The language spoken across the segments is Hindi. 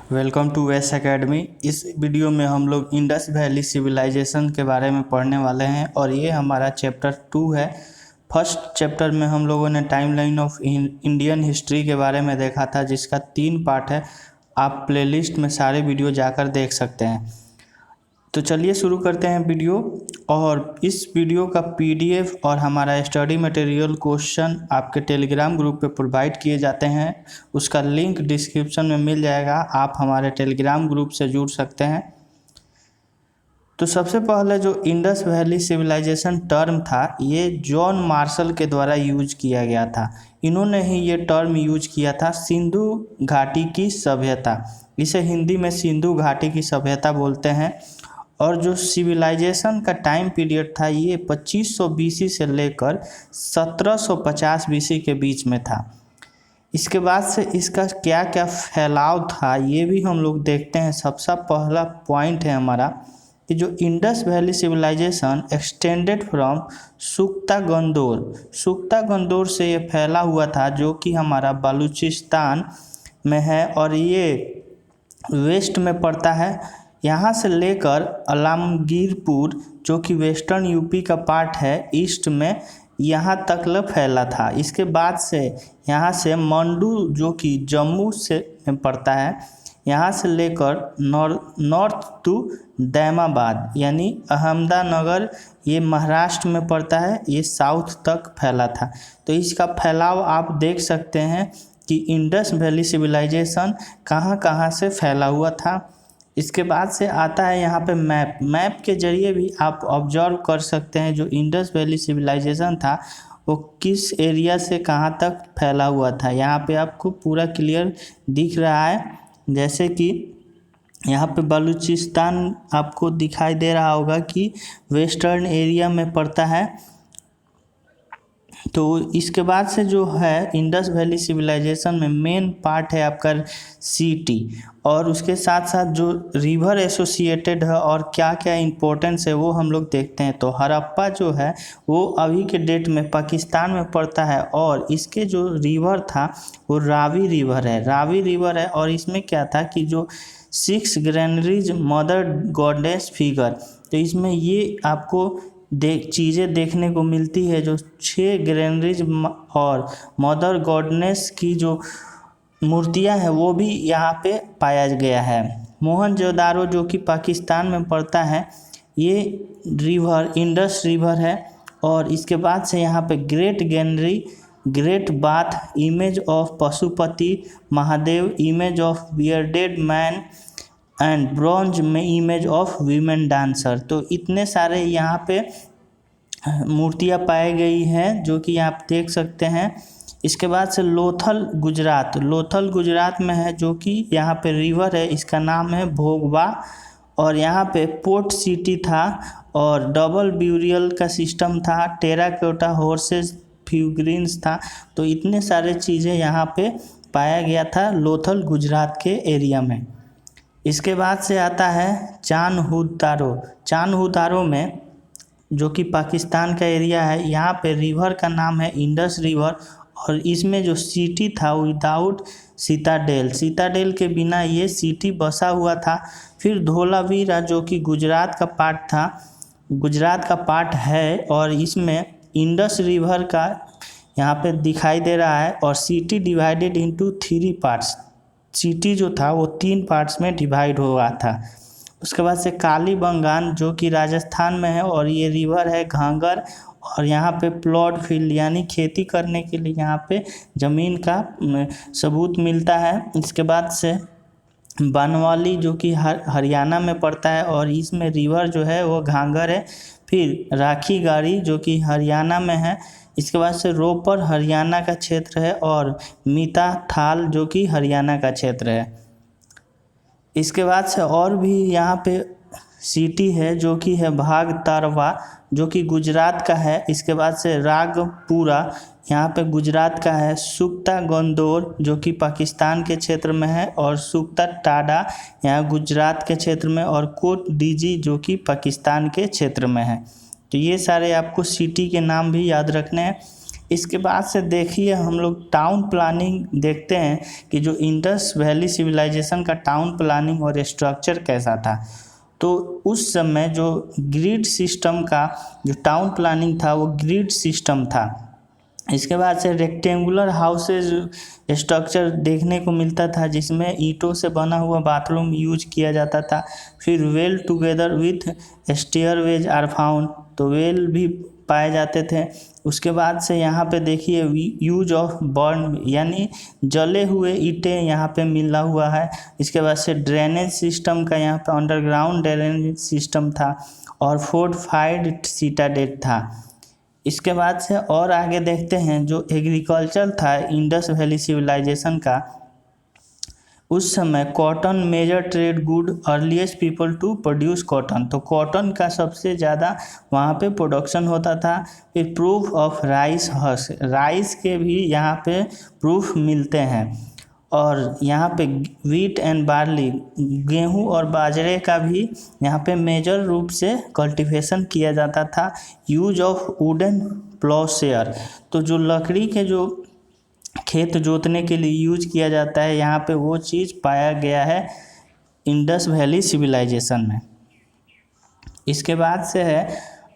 Welcome to West Academy. इस वीडियो में हम लोग इंडस वैली सिविलाइजेशन के बारे में पढ़ने वाले हैं और ये हमारा चैप्टर 2 है। फर्स्ट चैप्टर में हम लोगों ने टाइमलाइन ऑफ इंडियन हिस्ट्री के बारे में देखा था, जिसका 3 पार्ट है। आप प्लेलिस्ट में सारे वीडियो जाकर देख सकते हैं। तो चलिए शुरू करते हैं वीडियो। और इस वीडियो का पीडीएफ और हमारा स्टडी मटेरियल क्वेश्चन आपके टेलीग्राम ग्रुप पे प्रोवाइड किए जाते हैं। उसका लिंक डिस्क्रिप्शन में मिल जाएगा, आप हमारे टेलीग्राम ग्रुप से जुड़ सकते हैं। तो सबसे पहले जो इंडस वैली सिविलाइजेशन टर्म था, ये जॉन मार्शल के द्वारा यूज किया गया था। इन्होंने ही ये टर्म यूज किया था, सिंधु घाटी की सभ्यता। इसे हिंदी में सिंधु घाटी की सभ्यता बोलते हैं। और जो सिविलाइजेशन का टाइम पीरियड था, ये 2500 बीसी से लेकर 1750 बीसी के बीच में था। इसके बाद से इसका क्या क्या फैलाव था, ये भी हम लोग देखते हैं। सबसे पहला पॉइंट है हमारा कि जो Indus valley civilization extended from Sutkagendor से ये फैला हुआ था, जो कि हमारा बलूचिस्तान में है और ये वेस्ट में पड़ता है। यहाँ से लेकर आलमगीरपुर, जो कि वेस्टर्न यूपी का पार्ट है, ईस्ट में यहाँ तक फैला था। इसके बाद से यहाँ से मंडू, जो कि जम्मू से पड़ता है, यहाँ से लेकर नॉर्थ टू दैमाबाद यानी अहमदानगर, ये महाराष्ट्र में पड़ता है, ये साउथ तक फैला था। तो इसका फैलाव आप देख सकते हैं कि इंडस वैली सिविलाइजेशन कहाँ कहाँ से फैला हुआ था। इसके बाद से आता है यहाँ पे मैप के जरिए भी आप ऑब्जर्व कर सकते हैं जो इंडस वैली सिविलाइजेशन था वो किस एरिया से कहाँ तक फैला हुआ था। यहाँ पे आपको पूरा क्लियर दिख रहा है, जैसे कि यहाँ पे बलूचिस्तान आपको दिखाई दे रहा होगा कि वेस्टर्न एरिया में पड़ता है। तो इसके बाद से जो है इंडस वैली सिविलाइजेशन में मेन पार्ट है आपका सिटी, और उसके साथ साथ जो रिवर एसोसिएटेड है और क्या क्या इम्पोर्टेंस है वो हम लोग देखते हैं। तो हड़प्पा जो है वो अभी के डेट में पाकिस्तान में पड़ता है और इसके जो रिवर था वो रावी रिवर है। और इसमें क्या था कि जो 6 ग्रैनरीज मदर गॉडेस फिगर, तो इसमें ये आपको चीज़ें देखने को मिलती है। जो 6 ग्रैनरीज और मदर गॉडनेस की जो मूर्तियां हैं वो भी यहाँ पे पाया गया है। मोहनजोदारो, जो कि पाकिस्तान में पड़ता है, ये रिवर इंडस रिवर है। और इसके बाद से यहाँ पे great granary, great bath, image of Pashupati Mahadev, image of bearded man and bronze में इमेज ऑफ वीमेन डांसर। तो इतने सारे यहाँ पे मूर्तियाँ पाई गई हैं जो कि आप देख सकते हैं। इसके बाद से लोथल गुजरात में है, जो कि यहाँ पे रिवर है, इसका नाम है भोगवा। और यहाँ पे पोर्ट सिटी था और डबल ब्यूरियल का सिस्टम था, टेराकोटा हॉर्सेस फिगरीन्स था। तो इतने सारे चीज़ें यहाँ पे पाया गया था लोथल गुजरात के एरिया में। इसके बाद से आता है चानहुतारो में, जो कि पाकिस्तान का एरिया है। यहाँ पे रिवर का नाम है इंडस रिवर और इसमें जो सिटी था विदाउट सीताडेल के बिना ये सिटी बसा हुआ था। फिर धोलावीरा, जो कि गुजरात का पार्ट है और इसमें इंडस रिवर का यहाँ पे दिखाई दे रहा है। और city divided into 3 parts, city जो था वो 3 पार्ट्स में डिवाइड हुआ था। उसके बाद से कालीबंगान, जो कि राजस्थान में है और ये रिवर है घाघर। और यहाँ पे प्लॉट फील्ड यानी खेती करने के लिए यहाँ पे ज़मीन का सबूत मिलता है। इसके बाद से बनवाली, जो कि हरियाणा में पड़ता है और इसमें रिवर जो है वो घाघर है। फिर राखी गाड़ी, जो कि हरियाणा में है। इसके बाद से रोपर हरियाणा का क्षेत्र है और मीता थाल, जो कि हरियाणा का क्षेत्र है। इसके बाद से और भी यहाँ पे सिटी है, जो कि है भागतारवा, जो कि गुजरात का है। इसके बाद से रागपुरा, यहाँ पे गुजरात का है। सुक्ता गंदौर, जो कि पाकिस्तान के क्षेत्र में है। और सुक्ता टाडा यहाँ गुजरात के क्षेत्र में। और कोट डीजी, जो कि पाकिस्तान के क्षेत्र में है। तो ये सारे आपको सिटी के नाम भी याद रखने हैं। इसके बाद से देखिए हम लोग टाउन प्लानिंग देखते हैं कि जो इंडस वैली सिविलाइजेशन का टाउन प्लानिंग और स्ट्रक्चर कैसा था। तो उस समय जो ग्रिड सिस्टम का जो टाउन प्लानिंग था वो ग्रिड सिस्टम था। इसके बाद से रेक्टेंगुलर हाउसेज स्ट्रक्चर देखने को मिलता था जिसमें ईंटों से बना हुआ बाथरूम यूज किया जाता था। फिर well together with stairways are found, तो वेल भी पाए जाते थे। उसके बाद से यहाँ पे देखिए यूज ऑफ बर्न यानी जले हुए ईंटें यहाँ पे मिला हुआ है। इसके बाद से ड्रेनेज सिस्टम का यहाँ पे अंडरग्राउंड ड्रेनेज सिस्टम था और फोर्टिफाइड सिटाडेल था। इसके बाद से और आगे देखते हैं जो एग्रीकल्चर था इंडस वैली सिविलाइजेशन का। उस समय cotton major trade good, earliest people to produce cotton, तो कॉटन का सबसे ज़्यादा वहाँ पे प्रोडक्शन होता था। फिर proof of rice husk, rice के भी यहाँ पे प्रूफ मिलते हैं। और यहाँ पे वीट एंड बार्ली, गेहूँ और बाजरे का भी यहाँ पे मेजर रूप से कल्टीवेशन किया जाता था। यूज ऑफ वुडन प्लॉशेयर, तो जो लकड़ी के जो खेत जोतने के लिए यूज किया जाता है यहाँ पे वो चीज़ पाया गया है इंडस वैली सिविलाइजेशन में। इसके बाद से है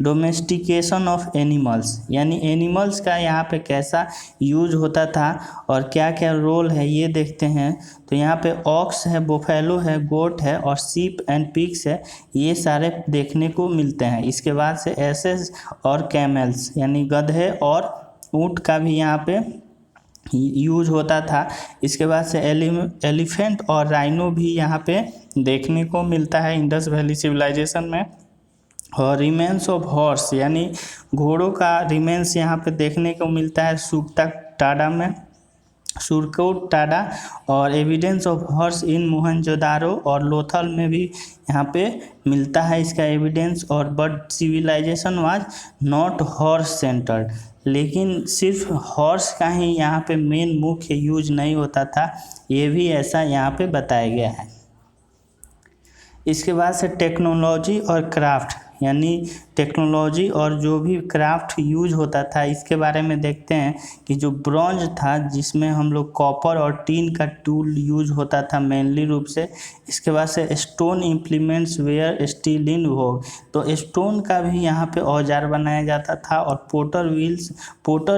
डोमेस्टिकेशन ऑफ एनिमल्स, यानी एनिमल्स का यहाँ पे कैसा यूज होता था और क्या क्या रोल है ये देखते हैं। तो यहाँ पे ऑक्स है, बोफेलो है, गोट है और सीप एंड पिग्स है, ये सारे देखने को मिलते हैं। इसके बाद से एसेस और कैमल्स यानी गधे और ऊँट का भी यहाँ पे यूज होता था। इसके बाद से एलिफेंट और राइनो भी यहाँ पे देखने को मिलता है इंडस वैली सिविलाइजेशन में। और रिमेंस ऑफ हॉर्स यानी घोड़ों का रिमेंस यहाँ पे देखने को मिलता है टाडा में, सुरकोट टाडा। और एविडेंस ऑफ हॉर्स इन मोहनजोदारो और लोथल में भी यहाँ पे मिलता है इसका एविडेंस। और but civilisation was not horse centred, लेकिन सिर्फ हॉर्स का ही यहाँ पे मेन मुख्य यूज नहीं होता था, ये भी ऐसा यहाँ पे बताया गया है। इसके बाद से टेक्नोलॉजी और क्राफ्ट, यानी टेक्नोलॉजी और जो भी क्राफ्ट यूज होता था इसके बारे में देखते हैं कि जो ब्रॉन्ज था जिसमें हम लोग कॉपर और टीन का टूल यूज होता था मेनली रूप से। इसके बाद से स्टोन इम्प्लीमेंट्स वेयर स्टील इन वोग, तो स्टोन का भी यहाँ पे औजार बनाया जाता था। और पोटर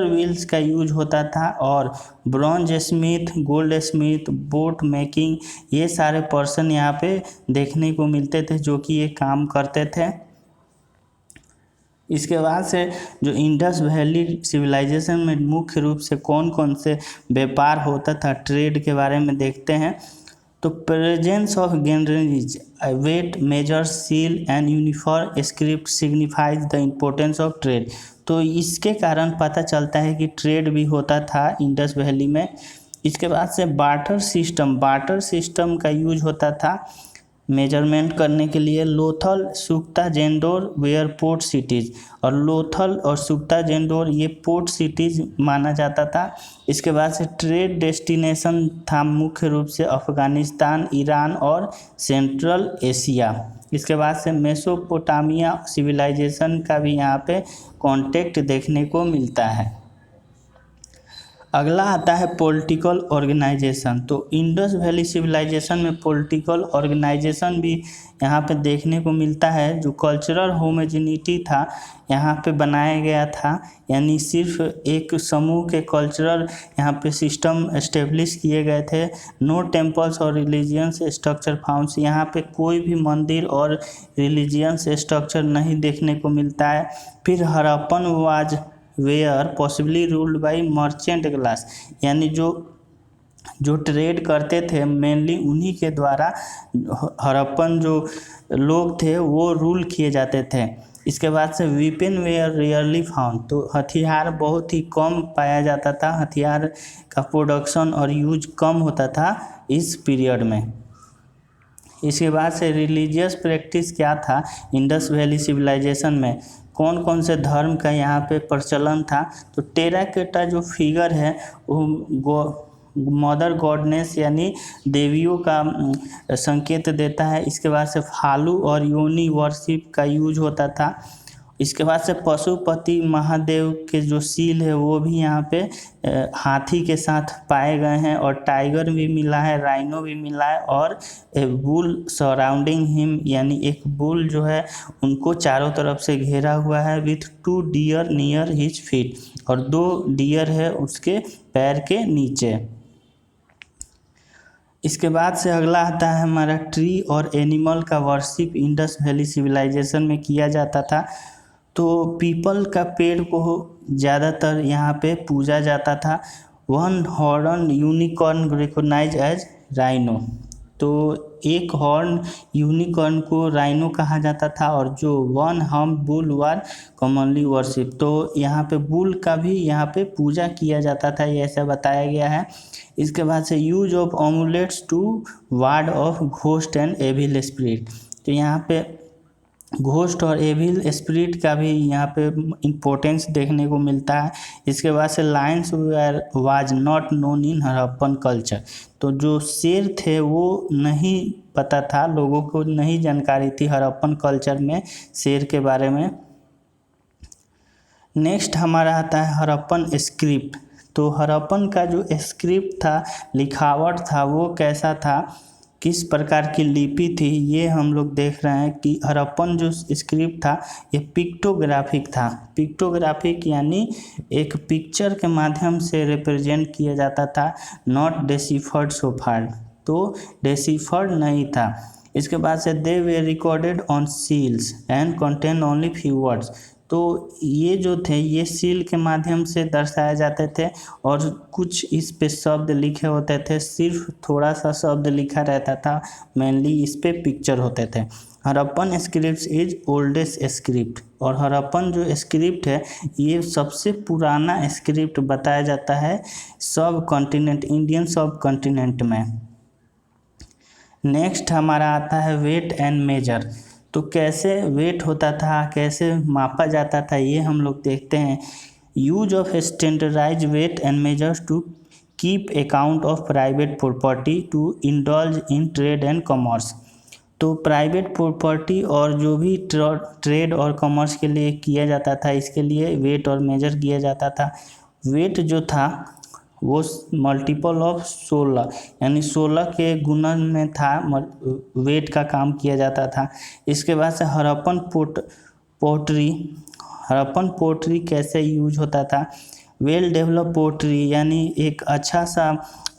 व्हील्स का यूज होता था। और bronze Smith, gold Smith, boat making, ये सारे पर्सन यहाँ पे देखने को मिलते थे जो कि ये काम करते थे। इसके बाद से जो इंडस वैली सिविलाइजेशन में मुख्य रूप से कौन कौन से व्यापार होता था, ट्रेड के बारे में देखते हैं। तो presence of granaries, weight measure, seal and uniform script signifies the importance of trade, तो इसके कारण पता चलता है कि ट्रेड भी होता था इंडस वैली में। इसके बाद से बार्टर सिस्टम का यूज होता था मेजरमेंट करने के लिए। Lothal, सुक्ता, Dor where port cities, और लोथल और सुक्ता जेंडोर ये पोर्ट सिटीज़ माना जाता था। इसके बाद से ट्रेड डेस्टिनेशन था मुख्य रूप से अफ़गानिस्तान, ईरान और सेंट्रल एशिया। इसके बाद से मेसोपोटामिया सिविलाइजेशन का भी यहाँ पे कॉन्टेक्ट देखने को मिलता है। अगला आता है पॉलिटिकल ऑर्गेनाइजेशन। तो इंडस वैली सिविलाइजेशन में पॉलिटिकल ऑर्गेनाइजेशन भी यहाँ पे देखने को मिलता है। जो कल्चरल होमोजेनिटी था यहाँ पे बनाया गया था, यानी सिर्फ एक समूह के कल्चरल यहाँ पे सिस्टम एस्टेब्लिश किए गए थे। नो टेम्पल्स और रिलीजियंस स्ट्रक्चर फाउंड्स, यहाँ पे कोई भी मंदिर और रिलीजियंस स्ट्रक्चर नहीं देखने को मिलता है। फिर Harappan was were possibly ruled by merchant class, यानी जो ट्रेड करते थे मेनली उन्हीं के द्वारा हड़प्पन जो लोग थे वो रूल किए जाते थे। इसके बाद से वीपन वेयर रेयरली फाउंड, तो हथियार बहुत ही कम पाया जाता था, हथियार का प्रोडक्शन और यूज कम होता था इस पीरियड में। इसके बाद से रिलीजियस प्रैक्टिस क्या था इंडस वैली सिविलाइजेशन में, कौन कौन से धर्म का यहाँ पे प्रचलन था। तो टेराकोटा जो फिगर है वो मदर गॉडनेस यानी देवियों का संकेत देता है। इसके बाद से फालू और योनी वर्शिप का यूज होता था। इसके बाद से पशुपति महादेव के जो सील है वो भी यहाँ पे हाथी के साथ पाए गए हैं, और टाइगर भी मिला है, राइनो भी मिला है, और ए बुल सराउंडिंग हिम, यानी एक बुल जो है उनको चारों तरफ से घेरा हुआ है, with 2 deer near his feet, और 2 डियर है उसके पैर के नीचे। इसके बाद से अगला आता है हमारा ट्री और एनिमल का वर्शिप इंडस वैली सिविलाइजेशन में किया जाता था। तो पीपल का पेड़ को ज़्यादातर यहाँ पे पूजा जाता था। 1 horn unicorn recognise as rhino, तो एक हॉर्न यूनिकॉर्न को राइनो कहा जाता था, और जो 1 हम्प बुल वर कॉमनली वर्शिप, तो यहाँ पे बुल का भी यहाँ पे पूजा किया जाता था, ये ऐसा बताया गया है। इसके बाद से use of amulets to ward off ghost and evil spirit, तो यहाँ पे घोस्ट और एविल स्पिरिट का भी यहाँ पे इम्पोर्टेंस देखने को मिलता है। इसके बाद से Lions was not known in Harappan culture, तो जो शेर थे वो नहीं पता था, लोगों को नहीं जानकारी थी हड़प्पन कल्चर में शेर के बारे में। नेक्स्ट हमारा आता है हड़प्पन स्क्रिप्ट। तो हड़प्पन का जो स्क्रिप्ट था, लिखावट था, वो कैसा था, किस प्रकार की लिपि थी, ये हम लोग देख रहे हैं कि हड़प्पन जो स्क्रिप्ट था ये पिक्टोग्राफिक था। पिक्टोग्राफिक यानी एक पिक्चर के माध्यम से रिप्रेजेंट किया जाता था, नॉट डेसिफर्ड सो फार, तो डेसिफर्ड नहीं था। इसके बाद से they were recorded on seals and contain only few words, तो ये जो थे ये सील के माध्यम से दर्शाए जाते थे, और कुछ इस पे शब्द लिखे होते थे, सिर्फ थोड़ा सा शब्द लिखा रहता था, मेनली इस पे पिक्चर होते थे। Harappan script is oldest script, और हड़प्पन जो स्क्रिप्ट है ये सबसे पुराना स्क्रिप्ट बताया जाता है सब कॉन्टिनेंट, इंडियन सब कॉन्टिनेंट में। नेक्स्ट हमारा आता है वेट एंड मेजर। तो कैसे वेट होता था, कैसे मापा जाता था, ये हम लोग देखते हैं। Use of standardise weight and measures to keep account of private property to indulge in trade and commerce, तो प्राइवेट प्रॉपर्टी और जो भी ट्रेड और कॉमर्स के लिए किया जाता था, इसके लिए वेट और मेजर किया जाता था। वेट जो था वो मल्टीपल ऑफ 16, यानी 16 के गुणन में था, वेट का काम किया जाता था। इसके बाद से हड़प्पन पोट्री कैसे यूज होता था, वेल डेवलप पोट्री, यानी एक अच्छा सा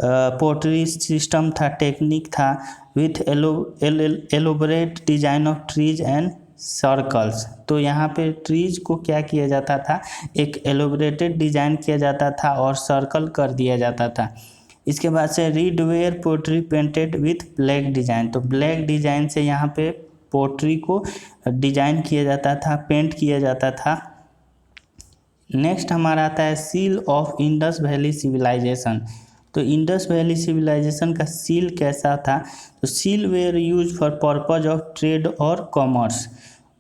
पोट्री सिस्टम था, टेक्निक था, with elaborate design of trees and circles, तो यहाँ पे ट्रीज को क्या किया जाता था, एक एलोबरेटेड डिजाइन किया जाता था और सर्कल कर दिया जाता था। इसके बाद से red ware pottery painted with black design, तो ब्लैक डिजाइन से यहाँ पे पोट्री को डिजाइन किया जाता था, पेंट किया जाता था। नेक्स्ट हमारा आता है seal of Indus valley civilisation. तो इंडस वैली सिविलाइजेशन का सील कैसा था, तो seal were use for purpose of trade और कॉमर्स,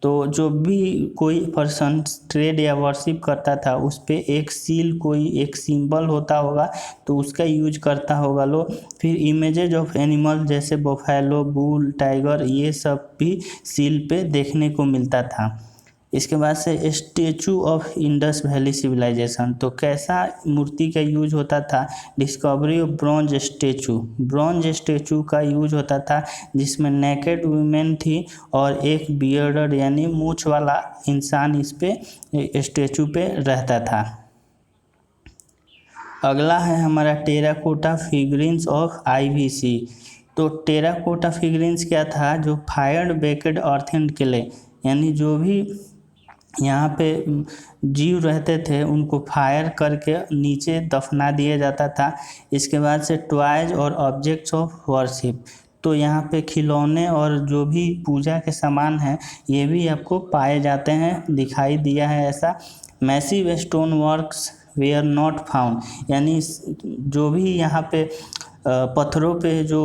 तो जो भी कोई पर्सन ट्रेड या वर्शिप करता था उस पर एक सील, कोई एक सिंबल होता होगा, तो उसका यूज करता होगा लोग। फिर इमेजेज ऑफ एनिमल जैसे बफेलो, बुल, टाइगर, ये सब भी सील पे देखने को मिलता था। इसके बाद से statue of Indus valley civilisation, तो कैसा मूर्ति का यूज होता था, डिस्कवरी ऑफ ब्रॉन्ज स्टेचू का यूज होता था, जिसमें नेकेड वुमेन थी और एक बियर्डर यानी मूछ वाला इंसान इस पे स्टेचू पे रहता था। अगला है हमारा टेराकोटा फिगरिन्स ऑफ IVC। तो टेराकोटा फिगरिन्स क्या था, जो फायर्ड बेक्ड अर्थेन क्ले, यानी जो भी यहाँ पे जीव रहते थे उनको फायर करके नीचे दफना दिया जाता था। इसके बाद से टॉयज और ऑब्जेक्ट्स ऑफ वर्शिप, तो यहाँ पे खिलौने और जो भी पूजा के सामान हैं ये भी आपको पाए जाते हैं, दिखाई दिया है ऐसा। Massive stone works were not found, यानी जो भी यहाँ पे पत्थरों पे जो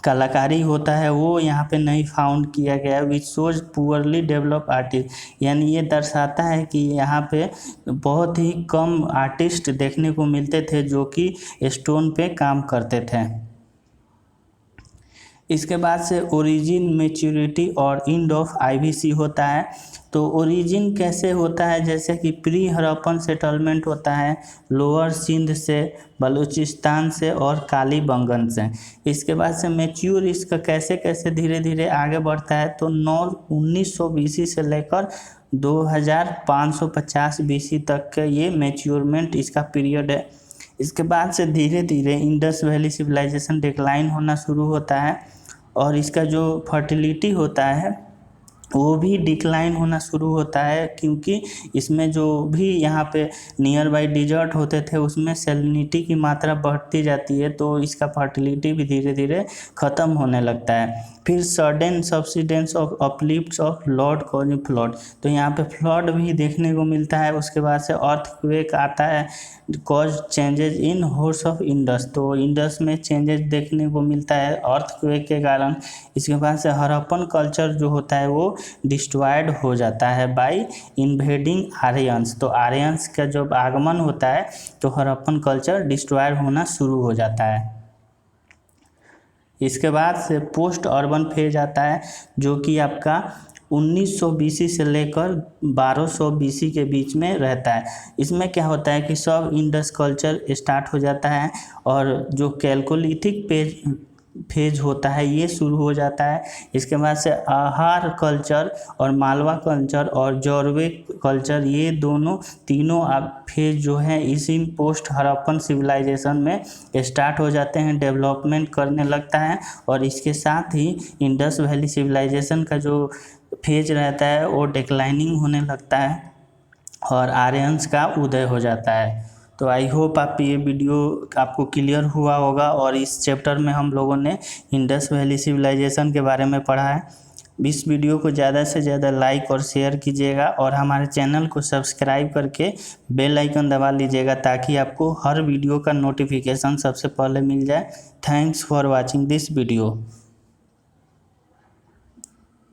कलाकारी होता है वो यहाँ पे नहीं फाउंड किया गया, which shows poorly develop artist, यानी ये दर्शाता है कि यहाँ पे बहुत ही कम आर्टिस्ट देखने को मिलते थे जो कि स्टोन पे काम करते थे। इसके बाद से ओरिजिन, मैच्योरिटी और एंड ऑफ आईवीसी होता है। तो ओरिजिन कैसे होता है, जैसे कि प्री हड़प्पन सेटलमेंट होता है लोअर सिंध से, बलूचिस्तान से और कालीबंगन से। इसके बाद से मैच्योर इसका कैसे कैसे धीरे धीरे आगे बढ़ता है, तो 1900 BC से लेकर 2550 BC तक का ये मैच्योरमेंट इसका पीरियड है। इसके बाद से धीरे धीरे इंडस वैली सिविलाइजेशन डिक्लाइन होना शुरू होता है और इसका जो फर्टिलिटी होता है वो भी डिक्लाइन होना शुरू होता है, क्योंकि इसमें जो भी यहाँ पे नियर बाई डिजर्ट होते थे उसमें सैलिनिटी की मात्रा बढ़ती जाती है, तो इसका फर्टिलिटी भी धीरे धीरे ख़त्म होने लगता है। फिर sudden subsidence of uplifts of Lord causing flood, तो यहाँ पे फ्लड भी देखने को मिलता है। उसके बाद से अर्थक्वेक आता है, cause changes in course of Indus, तो इंडस में चेंजेस देखने को मिलता है अर्थक्वेक के कारण। इसके बाद से हड़प्पन कल्चर जो होता है वो डिस्ट्रॉयड हो जाता है बाय इन्वेडिंग आर्यंस, तो आर्यंस का जब आगमन होता है तो हड़प्पन कल्चर डिस्ट्रॉयड होना शुरू हो जाता है। इसके बाद से पोस्ट अर्बन फेज आता है, जो कि आपका 1900 BC से लेकर 1200 BC के बीच में रहता है। इसमें क्या होता है कि सब इंडस कल्चर स्टार्ट हो जाता है और जो कैल्कोलिथिक फेज होता है ये शुरू हो जाता है। इसके बाद से आहार कल्चर और मालवा कल्चर और जॉर्वे कल्चर, ये तीनों फेज जो है इसी पोस्ट हड़प्पन सिविलाइजेशन में स्टार्ट हो जाते हैं, डेवलपमेंट करने लगता है। और इसके साथ ही इंडस वैली सिविलाइजेशन का जो फेज रहता है वो डिक्लाइनिंग होने लगता है और आर्यंस का उदय हो जाता है। तो आई होप आप ये वीडियो आपको क्लियर हुआ होगा और इस चैप्टर में हम लोगों ने इंडस वैली सिविलाइजेशन के बारे में पढ़ा है। इस वीडियो को ज़्यादा से ज़्यादा लाइक और शेयर कीजिएगा और हमारे चैनल को सब्सक्राइब करके बेल आइकन दबा लीजिएगा, ताकि आपको हर वीडियो का नोटिफिकेशन सबसे पहले मिल जाए। Thanks for watching this video.